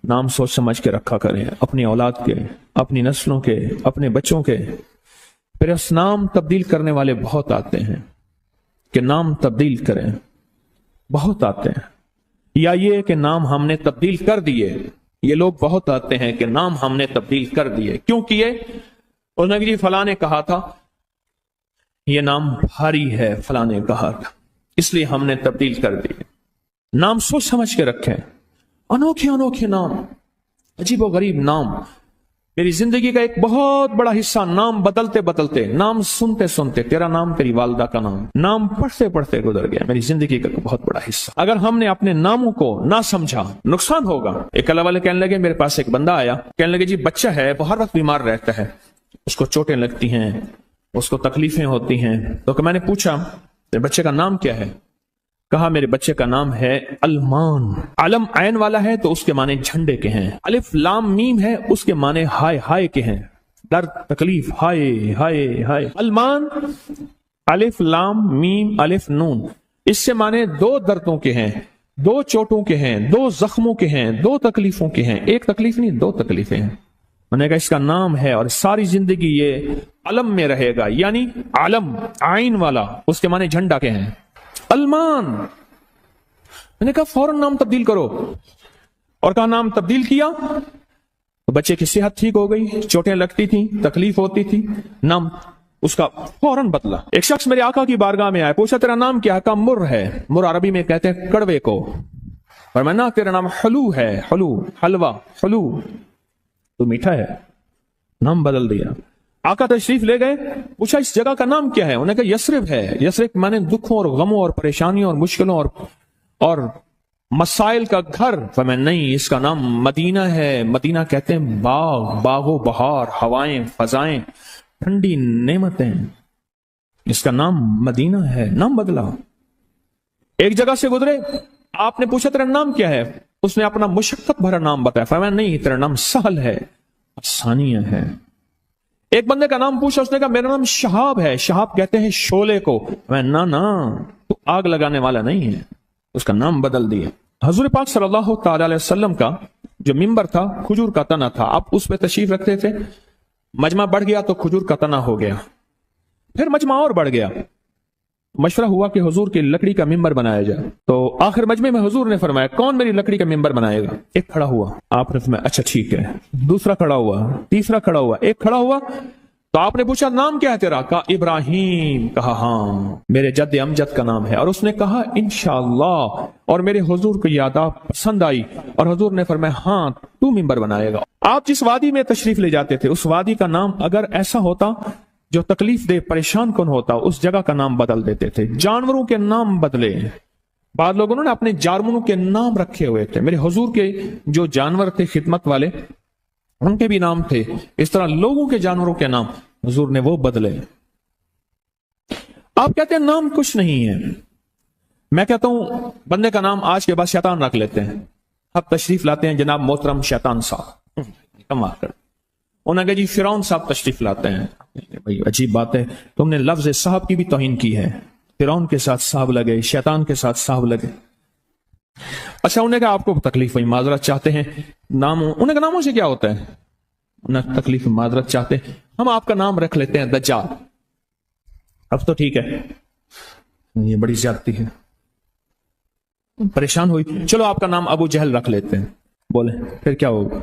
نام سوچ سمجھ کے رکھا کریں، اپنی اولاد کے، اپنی نسلوں کے، اپنے بچوں کے۔ پھر اس نام تبدیل کرنے والے بہت آتے ہیں کہ نام تبدیل کریں، بہت آتے ہیں، یا یہ کہ نام ہم نے تبدیل کر دیے، یہ لوگ بہت آتے ہیں کہ نام ہم نے تبدیل کر دیے۔ کیوں کیے؟ انہوں نے جی فلاں نے کہا تھا یہ نام بھاری ہے، فلاں نے کہا تھا، اس لیے ہم نے تبدیل کر دیے۔ نام سوچ سمجھ کے رکھیں، انوکھے انوکھے نام، عجیب و غریب نام۔ میری زندگی کا ایک بہت بڑا حصہ نام بدلتے بدلتے، نام سنتے سنتے، تیرا نام تیری والدہ کا نام پڑھتے پڑھتے گزر گیا، میری زندگی کا بہت بڑا حصہ۔ اگر ہم نے اپنے ناموں کو نہ سمجھا، نقصان ہوگا۔ ایک اللہ والے کہنے لگے، میرے پاس ایک بندہ آیا، کہنے لگے جی بچہ ہے، وہ ہر وقت بیمار رہتا ہے، اس کو چوٹیں لگتی ہیں، اس کو تکلیفیں ہوتی ہیں۔ تو میں نے پوچھا میرے بچے کا نام کیا ہے؟ کہا میرے بچے کا نام ہے المان۔ علم عین والا ہے تو اس کے معنی جھنڈے کے ہیں، الف لام میم ہے اس کے معنی ہائے ہائے کے ہیں، درد تکلیف، ہائے ہائے ہائے۔ المان الف لام میم الف نون، اس سے معنی دو دردوں کے ہیں، دو چوٹوں کے ہیں، دو زخموں کے ہیں، دو تکلیفوں کے ہیں، ایک تکلیف نہیں دو تکلیفیں ہیں۔ میں نے کہا اس کا نام ہے اور ساری زندگی یہ علم میں رہے گا، یعنی علم عین والا اس کے معنی جھنڈا کے ہیں، المان۔ میں نے کہا فوراً نام تبدیل کرو، اور کہا نام تبدیل کیا تو بچے کی صحت ٹھیک ہو گئی، چوٹیں لگتی تھیں، تکلیف ہوتی تھی، نام اس کا فوراً بدلا۔ ایک شخص میرے آقا کی بارگاہ میں آیا، پوچھا تیرا نام کیا ہے؟ کہا مر ہے، مر عربی میں کہتے ہیں کڑوے کو، اور میں نا تیرا نام حلو ہے، حلو حلوہ حلو، تو میٹھا ہے، نام بدل دیا۔ آقا تشریف لے گئے، پوچھا اس جگہ کا نام کیا ہے؟ انہوں نے کہا یثرب ہے۔ یثرب مانے دکھوں اور غموں اور پریشانیوں اور مشکلوں اور مسائل کا گھر۔ فرمایا نہیں، اس کا نام مدینہ ہے۔ مدینہ کہتے ہیں باغ، باغ و بہار، ہوائیں، فضائیں، ٹھنڈی نعمتیں، اس کا نام مدینہ ہے۔ نام بدلا۔ ایک جگہ سے گزرے، آپ نے پوچھا تیرا نام کیا ہے؟ اس نے اپنا مشقت بھرا نام بتایا۔ فرمایا نہیں، تیرا نام سہل ہے، آسانیہ ہے۔ ایک بندے کا نام پوچھا، اس نے کہا میرا نام شہاب ہے۔ شہاب کہتے ہیں شعلے کو۔ میں نا تو آگ لگانے والا نہیں ہے، اس کا نام بدل دیا۔ حضور پاک صلی اللہ تعالی علیہ وسلم کا جو ممبر تھا کھجور کا تنا تھا، آپ اس پہ تشریف رکھتے تھے، مجمع بڑھ گیا تو کھجور کا تنا ہو گیا، پھر مجمع اور بڑھ گیا، مشورہ ہوا کہ حضور کی لکڑی کا ممبر بنایا جائے۔ تو آخر مجمع میں حضور نے فرمایا کون میری لکڑی کا ممبر بنائے گا؟ ایک کھڑا ہوا، آپ نے فرمایا اچھا ٹھیک ہے۔ دوسرا کھڑا ہوا، تیسرا کھڑا ہوا، ایک کھڑا ہوا تو آپ نے پوچھا نام کیا ہے تیرا؟ کہا ابراہیم۔ کہا ہاں میرے جد امجد کا نام ہے۔ اور اس نے کہا انشاءاللہ، اور میرے حضور کو یہ عادت پسند آئی، اور حضور نے فرمایا ہاں تو ممبر بنائے گا۔ آپ جس وادی میں تشریف لے جاتے تھے، اس وادی کا نام اگر ایسا ہوتا جو تکلیف دے، پریشان کن ہوتا، اس جگہ کا نام بدل دیتے تھے۔ جانوروں کے نام بدلے، بعض لوگوں نے اپنے جانوروں کے نام رکھے ہوئے تھے۔ میرے حضور کے جو جانور تھے خدمت والے، ان کے بھی نام تھے، اس طرح لوگوں کے جانوروں کے نام حضور نے وہ بدلے۔ آپ کہتے ہیں نام کچھ نہیں ہے، میں کہتا ہوں بندے کا نام آج کے بعد شیطان رکھ لیتے ہیں۔ اب تشریف لاتے ہیں جناب محترم شیطان صاحب، کما کر انہوں نے کہا جی فرعون صاحب تشریف لاتے ہیں۔ بھائی عجیب بات ہے، تم نے لفظ صاحب کی بھی توہین کی ہے، فرعون کے ساتھ صاحب لگے، شیطان کے ساتھ صاحب لگے۔ اچھا انہوں نے کہا آپ کو تکلیف ہوئی، معذرت چاہتے ہیں، ناموں انہوں نے کہا ناموں سے کیا ہوتا ہے؟ انہوں نے تکلیف معذرت چاہتے ہیں، ہم آپ کا نام رکھ لیتے ہیں دجال۔ اب تو ٹھیک ہے، یہ بڑی زیادتی ہے، پریشان ہوئی، چلو آپ کا نام ابو جہل رکھ لیتے ہیں۔ بولے پھر کیا ہوگا؟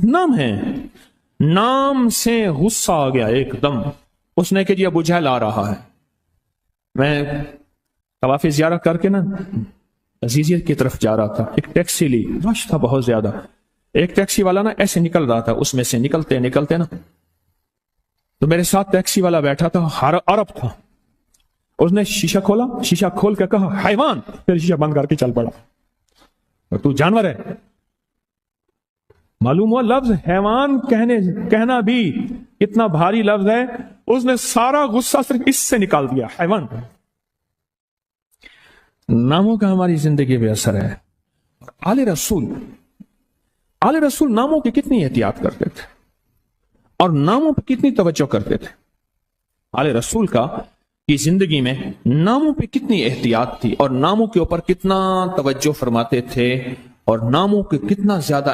نام ہے، نام سے غصہ آ گیا ایک دم، اس نے کہ جی ابو جہل آ رہا ہے۔ میں طواف زیارت کر کے نا عزیزیت کی طرف جا رہا تھا، ایک ٹیکسی لی، رش تھا بہت زیادہ، ایک ٹیکسی والا نا ایسے نکل رہا تھا، اس میں سے نکلتے نکلتے نا تو میرے ساتھ ٹیکسی والا بیٹھا تھا، عرب تھا، اس نے شیشہ کھولا، شیشہ کھول کے کہا حیوان، پھر شیشہ بند کر کے چل پڑا، اور تو جانور ہے۔ معلوم ہوا لفظ حیوان کہنا بھی اتنا بھاری لفظ ہے، اس نے سارا غصہ صرف اس سے نکال دیا، حیوان۔ ناموں کا ہماری زندگی پہ اثر ہے۔ آل رسول ناموں کی کتنی احتیاط کرتے تھے اور ناموں پہ کتنی توجہ کرتے تھے۔ آل رسول کی زندگی میں ناموں پہ کتنی احتیاط تھی، اور ناموں کے اوپر کتنا توجہ فرماتے تھے، اور ناموں کے کتنا زیادہ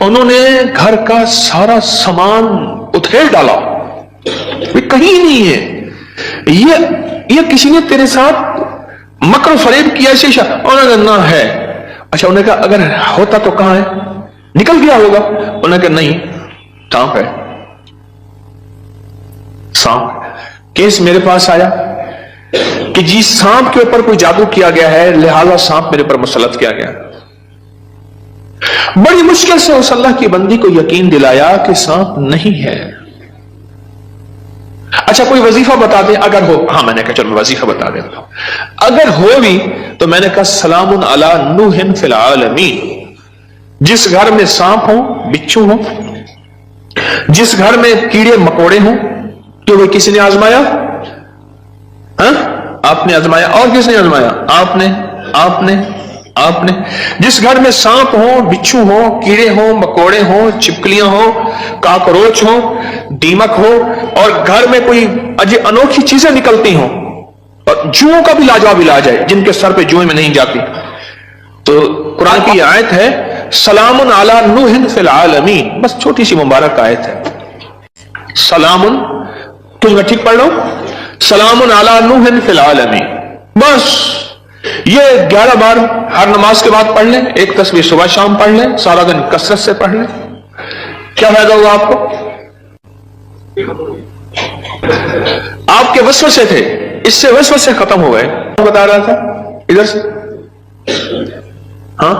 انہوں نے گھر کا سارا سامان اتھیڑ ڈالا، کہیں نہیں ہے، یہ کسی نے تیرے ساتھ مکر و فریب کیا ایسے؟ انہوں نے نہ ہے۔ اچھا، انہوں نے کہا اگر ہوتا تو کہاں ہے؟ نکل گیا ہوگا۔ انہوں نے کہا نہیں، سانپ ہے، سانپ۔ کیس میرے پاس آیا کہ جی سانپ کے اوپر کوئی جادو کیا گیا ہے، لہذا سانپ میرے پر مسلط کیا گیا۔ بڑی مشکل سے اس اللہ کی بندی کو یقین دلایا کہ سانپ نہیں ہے۔ اچھا کوئی وظیفہ بتا دیں اگر ہو۔ ہاں، میں نے کہا چلو وظیفہ بتا دیتا ہوں اگر ہو بھی۔ تو میں نے کہا سلام علی نوح فی العالمین۔ جس گھر میں سانپ ہوں، بچھو ہوں، جس گھر میں کیڑے مکوڑے ہوں، تو وہ کسی نے آزمایا؟ ہاں، آپ نے آزمایا۔ اور کس نے آزمایا؟ آپ نے۔ جس گھر میں سانپ ہوں، بچھو ہوں، کیڑے ہوں، مکوڑے ہوں، چپکلیاں ہوں، کاکروچ ہوں، دیمک ہو، اور گھر میں کوئی انوکھی چیزیں نکلتی ہوں، اور جوؤں کا بھی لاجواب علاج ہے، جن کے سر پہ جوئیں میں نہیں جاتی، تو قرآن کی آیت ہے سلام علی نوح فی العالمین۔ بس چھوٹی سی مبارک آیت ہے، سلام، تجھ میں ٹھیک پڑھ لو، سلام علی نوح فی العالمین۔ بس یہ 11 بار ہر نماز کے بعد پڑھ لیں، ایک تصویر صبح شام پڑھ لیں، سارا دن کثرت سے پڑھ لیں، کیا فائدہ ہوگا آپ کو؟ آپ کے وسوسے تھے، اس سے وسوسے ختم ہو گئے۔ بتا رہا تھا ادھر سے، ہاں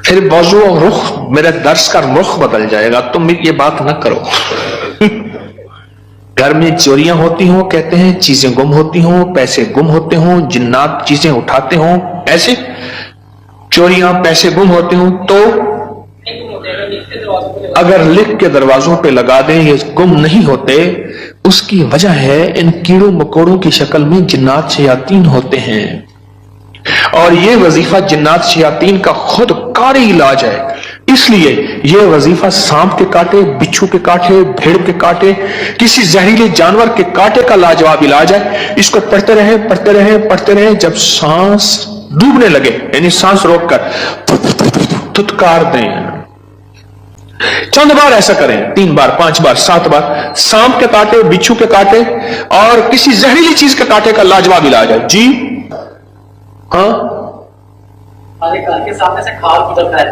پھر موضوع اور رخ، میرے درس کا رخ بدل جائے گا، تم یہ بات نہ کرو۔ گھر میں چوریاں ہوتی ہوں، کہتے ہیں چیزیں گم ہوتی ہوں، پیسے گم ہوتے ہوں، جنات چیزیں اٹھاتے ہوں، ایسے چوریاں، پیسے گم ہوتے ہوں، تو اگر لکھ کے دروازوں پہ لگا دیں یہ گم نہیں ہوتے، اس کی وجہ ہے ان کیڑوں مکوڑوں کی شکل میں جنات شیاطین ہوتے ہیں، اور یہ وظیفہ جنات شیاطین کا خود کاری علاج ہے۔ اس لیے یہ وظیفہ سانپ کے کاٹے، بچھو کے کاٹے، بھیڑ کے کاٹے، کسی زہریلے جانور کے کاٹے کا لاجواب علاج ہے۔ اس کو پڑھتے رہیں، جب سانس ڈوبنے لگے، یعنی سانس روک کر تھتکار دیں، چند بار ایسا کریں، 3 بار، 5 بار، 7 بار، سانپ کے کاٹے، بچھو کے کاٹے اور کسی زہریلی چیز کے کاٹے کا لاجواب علاج ہے۔ جی ہاں، ہمارے گھر کے سامنے سے کھال گزرتا ہے،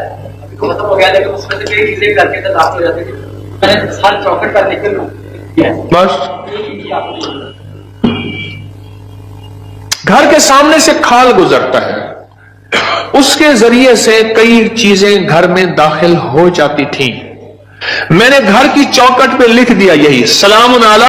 ابھی تو ختم ہو گیا، لیکن اس میں سے کئی چیزیں گھر کے اندر داخل ہو جاتی تھی، میں نے ہر چوکٹ پر نکل بس گھر کے سامنے سے کھال گزرتا ہے، اس کے ذریعے سے کئی چیزیں گھر میں داخل ہو جاتی تھیں۔ میں نے گھر کی چوکٹ پہ لکھ دیا یہی سلام علی